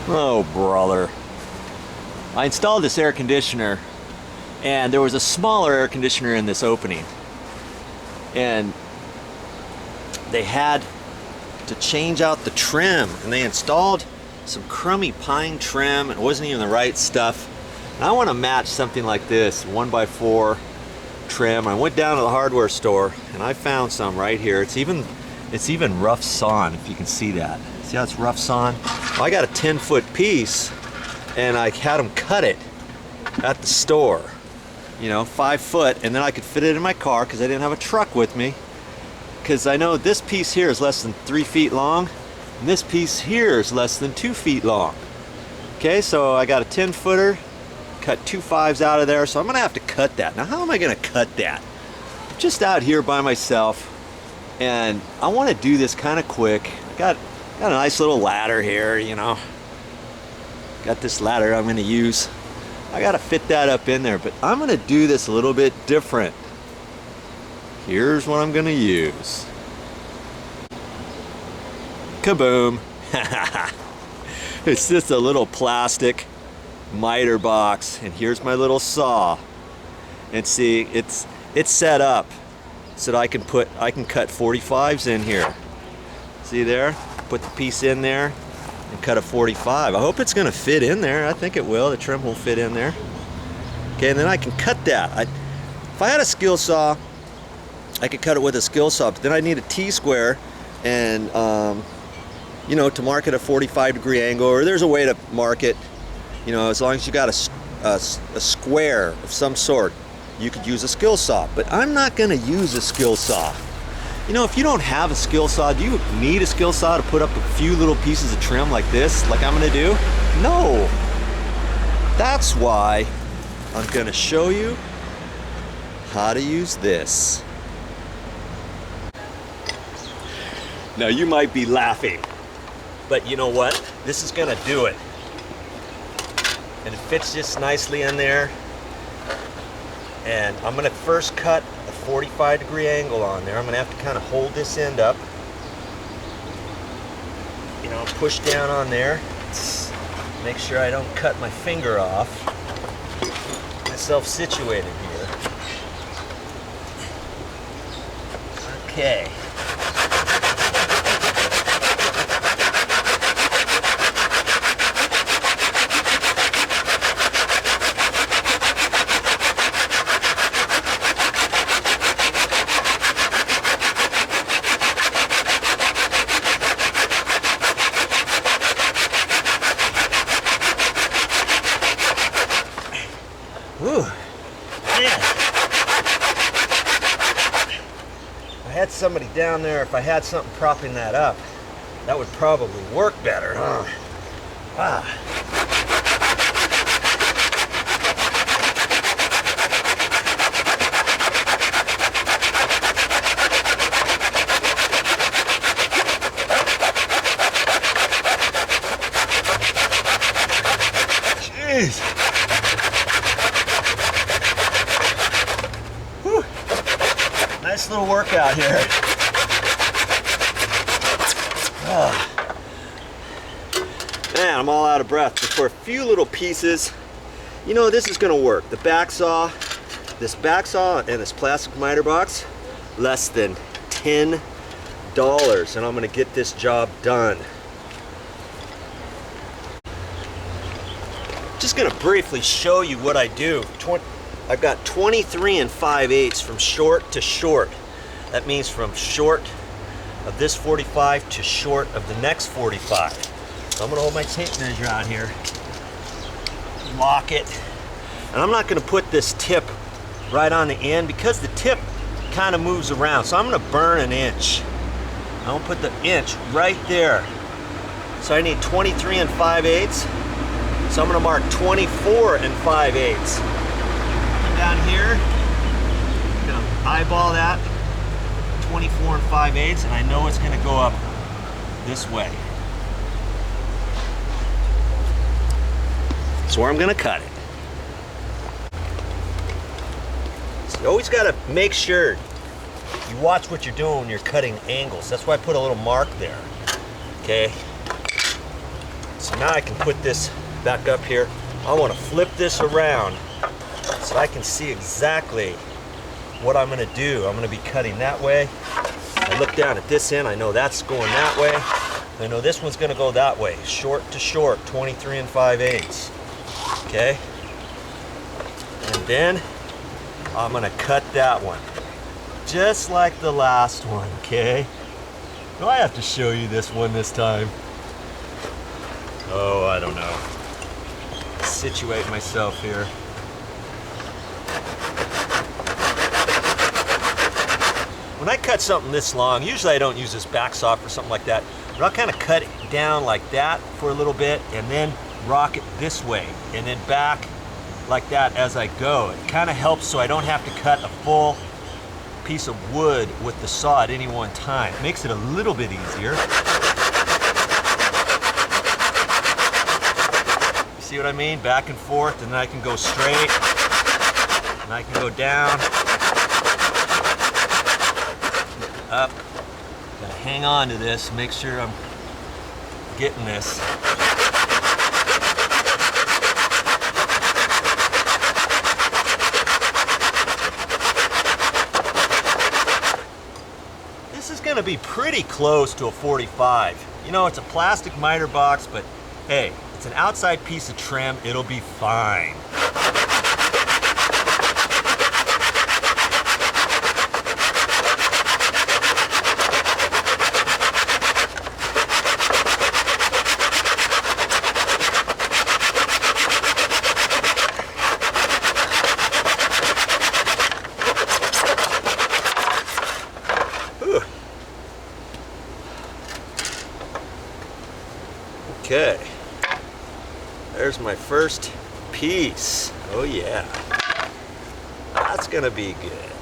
Oh, brother. I installed this air conditioner, and there was a smaller air conditioner in this opening. And they had to change out the trim, and they installed some crummy pine trim. It wasn't even the right stuff. And I want to match something like this, 1x4 trim. I went down to the hardware store, and I found some right here. It's even rough sawn, if you can see that. See how it's rough sawn? Well, I got a 10-foot piece, and I had them cut it at the store. You know, 5 foot, and then I could fit it in my car because I didn't have a truck with me. Because I know this piece here is less than 3 feet long, and this piece here is less than 2 feet long. Okay, so I got a 10-footer, cut 2 5s out of there, so I'm gonna have to cut that. Now, how am I gonna cut that? I'm just out here by myself, and I want to do this kind of quick. I got a nice little ladder here, you know. Got this ladder I'm gonna use. I gotta fit that up in there, but I'm gonna do this a little bit different. Here's what I'm gonna use. Kaboom! It's just a little plastic miter box, and here's my little saw. And see, it's set up so that I can cut 45s in here. See there? Put the piece in there and cut a 45. I hope it's gonna fit in there. I think it will. The trim will fit in there. Okay, and then I can cut that. If I had a skill saw, I could cut it with a skill saw, but then I need a T-square and you know, to mark it a 45-degree angle, or there's a way to mark it, you know, as long as you got a square of some sort, you could use a skill saw. But I'm not gonna use a skill saw. You know, if you don't have a skill saw, do you need a skill saw to put up a few little pieces of trim like this, like I'm gonna do? No. That's why I'm gonna show you how to use this. Now, you might be laughing, but you know what? This is gonna do it. And it fits just nicely in there. And I'm gonna first cut a 45-degree angle on there. I'm gonna have to kind of hold this end up. You know, push down on there. Make sure I don't cut my finger off. Get myself situated here. Okay. Whew, man. If I had somebody down there, if I had something propping that up, that would probably work better, huh? Ah. Jeez. Nice little workout here. Oh. Man, I'm all out of breath. But for a few little pieces, you know, this is gonna work. The back saw, this back saw and this plastic miter box, less than $10, and I'm gonna get this job done. Just gonna briefly show you what I do. I've got 23 5/8 from short to short. That means from short of this 45 to short of the next 45. So I'm gonna hold my tape measure out here, lock it, and I'm not gonna put this tip right on the end because the tip kind of moves around. So I'm gonna burn an inch. I'm gonna put the inch right there. So I need 23 5/8. So I'm gonna mark 24 5/8. Down here, I'm gonna eyeball that 24 5/8, and I know it's gonna go up this way. That's where I'm gonna cut it. So you always gotta make sure you watch what you're doing when you're cutting angles. That's why I put a little mark there. Okay. So now I can put this back up here. I want to flip this around so I can see exactly what I'm going to do. I'm going to be cutting that way. I look down at this end, I know that's going that way. I know this one's going to go that way, short to short, 23 5/8. Okay? And then I'm going to cut that one, just like the last one, okay? Do I have to show you this one this time? Oh, I don't know. Situate myself here. When I cut something this long, usually I don't use this back saw for something like that, but I'll kind of cut it down like that for a little bit and then rock it this way and then back like that as I go. It kind of helps so I don't have to cut a full piece of wood with the saw at any one time. It makes it a little bit easier. See what I mean? Back and forth, and then I can go straight, and I can go down, up. Gotta hang on to this, make sure I'm getting this. This is gonna be pretty close to a 45. You know, it's a plastic miter box, but hey, it's an outside piece of trim, it'll be fine. Whew. Okay. There's my first piece. Oh yeah. That's gonna be good.